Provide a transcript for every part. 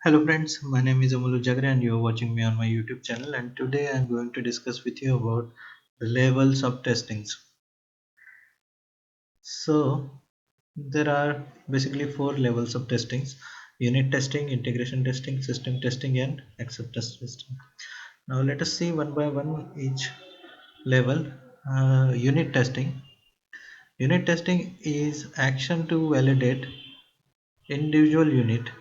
Hello friends, my name is Amulu Jagre and you are watching me on my YouTube channel, and today I am going to discuss with you about the levels of testings. So there are basically four levels of testings: unit testing, integration testing, system testing and acceptance testing. Now let us see one by one each level. Unit testing. Unit testing is action to validate individual unit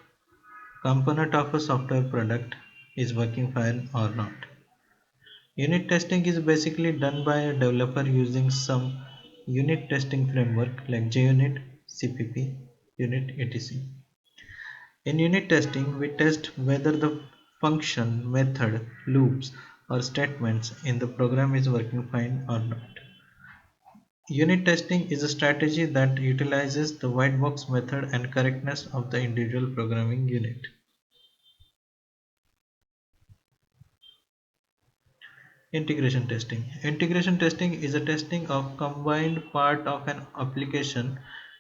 component of a software product is working fine or not. Unit testing is basically done by a developer using some unit testing framework like JUnit, CPP, Unit, etc. In unit testing, we test whether the function, method, loops, or statements in the program is working fine or not. Unit testing is a strategy that utilizes the white box method and correctness of the individual programming unit. Integration testing. Integration testing is a testing of combined part of an application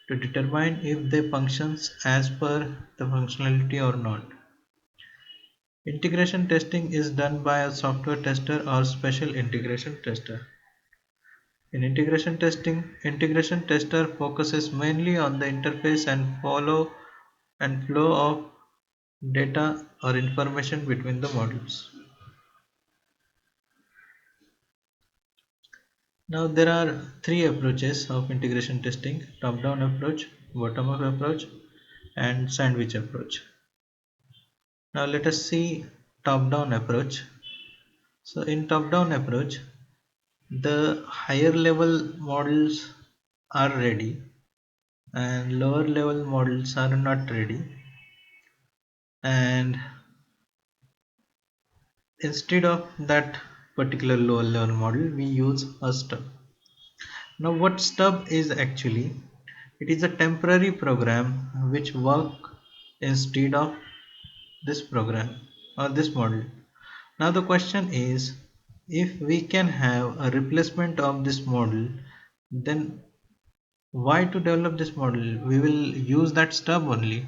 to determine if they functions as per the functionality or not. Integration testing is done by a software tester or special integration tester. In integration testing, integration tester focuses mainly on the interface and follow and flow of data or information between the modules. Now there are three approaches of integration testing: top-down approach, bottom-up approach and sandwich approach. Now let us see top-down approach. So in top-down approach, the higher level models are ready and lower level models are not ready, and instead of that particular lower level model we use a stub. Now what stub is actually? It is a temporary program which work instead of this program or this model. Now the question is, if we can have a replacement of this model, then why to develop this model? We will use that stub only.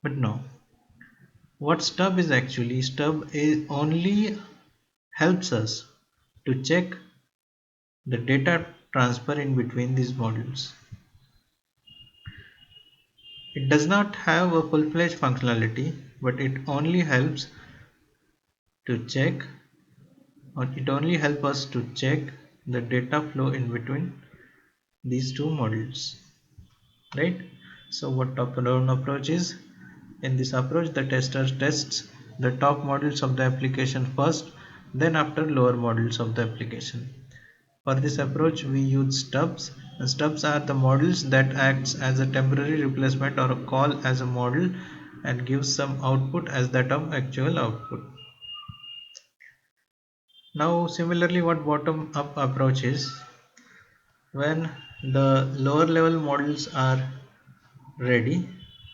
But no. What stub is actually? Stub is only helps us to check the data transfer in between these models. It does not have a full-fledged functionality, but it only helps to check, or it only helps us to check the data flow in between these two models, right? So what top-down approach is? In this approach, the tester tests the top models of the application first, then after lower models of the application. For this approach, we use stubs. And stubs are the models that acts as a temporary replacement or a call as a model and gives some output as that of actual output. Now similarly, what bottom up approach is: when the lower level models are ready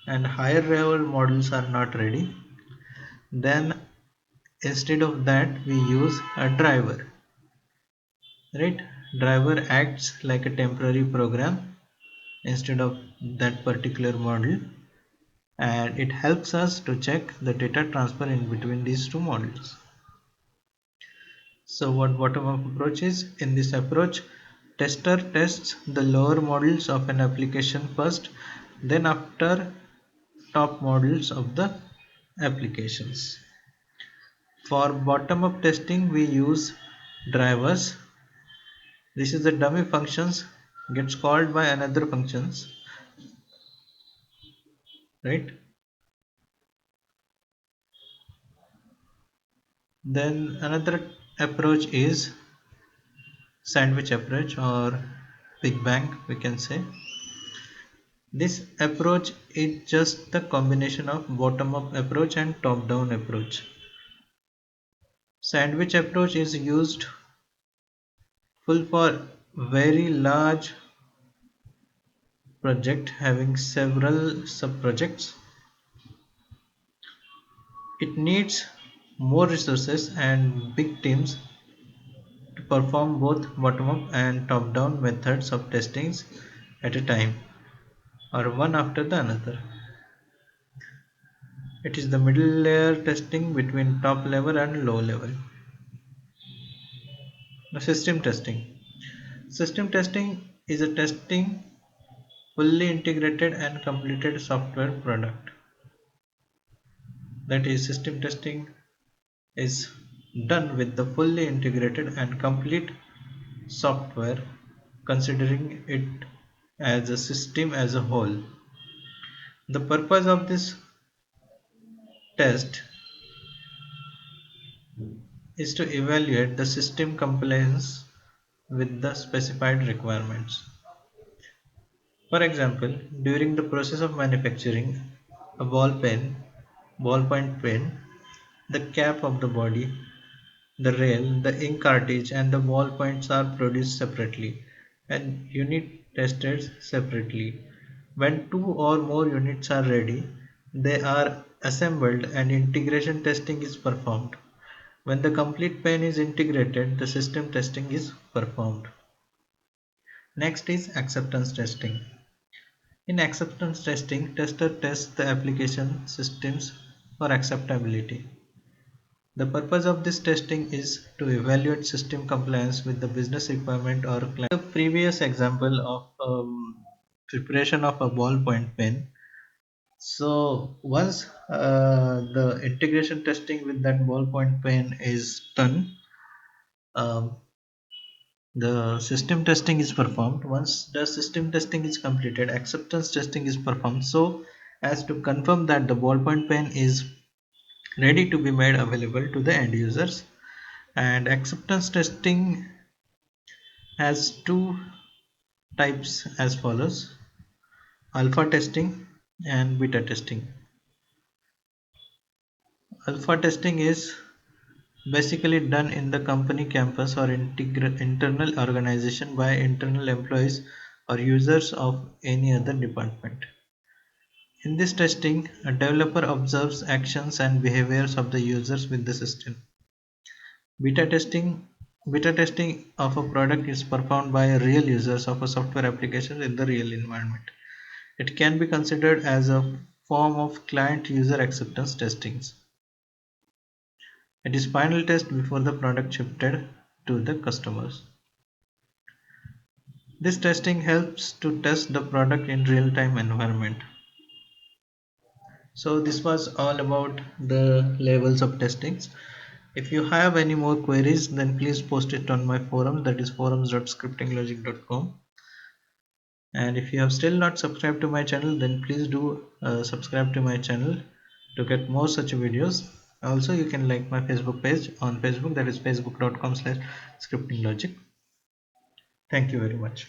and higher level models are not ready, then instead of that we use a driver, right? Driver acts like a temporary program instead of that particular model, and it helps us to check the data transfer in between these two models. So what bottom up approach is? In this approach, tester tests the lower models of an application first, then after top models of the applications. For bottom up testing we use drivers. This is the dummy functions gets called by another functions, right? Then another approach is sandwich approach or big bang, we can say. This approach is just the combination of bottom up approach and top down approach. Sandwich approach is used full for very large project having several sub projects. It needs more resources and big teams to perform both bottom up and top down methods of testings at a time, or one after the another. It is the middle layer testing between top level and low level. Now, system testing. System testing is a testing fully integrated and completed software product. That is, system testing is done with the fully integrated and complete software, considering it as a system as a whole. The purpose of this test is to evaluate the system compliance with the specified requirements. For example, during the process of manufacturing a ballpoint pen, the cap of the body, the rail, the ink cartridge, and the ballpoints are produced separately and unit tested separately. When two or more units are ready, they are assembled and integration testing is performed. When the complete pen is integrated, the system testing is performed. Next is acceptance testing. In acceptance testing, tester tests the application systems for acceptability. The purpose of this testing is to evaluate system compliance with the business requirement or client. The previous example of preparation of a ballpoint pen. So once the integration testing with that ballpoint pen is done, um, the system testing is performed. Once the system testing is completed, acceptance testing is performed so as to confirm that the ballpoint pen is ready to be made available to the end users. And acceptance testing has two types as follows: alpha testing and beta testing. Alpha testing is basically done in the company campus or internal organization by internal employees or users of any other department. In this testing, a developer observes actions and behaviors of the users with the system. Beta testing Beta testing of a product is performed by real users of a software application in the real environment. It can be considered as a form of client user acceptance testings. It is final test before the product shifted to the customers. This testing helps to test the product in real-time environment. So this was all about the levels of testings. If you have any more queries, then please post it on my forum, that is forums.scriptinglogic.com. And if you have still not subscribed to my channel, then please do subscribe to my channel to get more such videos. Also, you can like my Facebook page on Facebook, that is facebook.com/scriptinglogic. Thank you very much.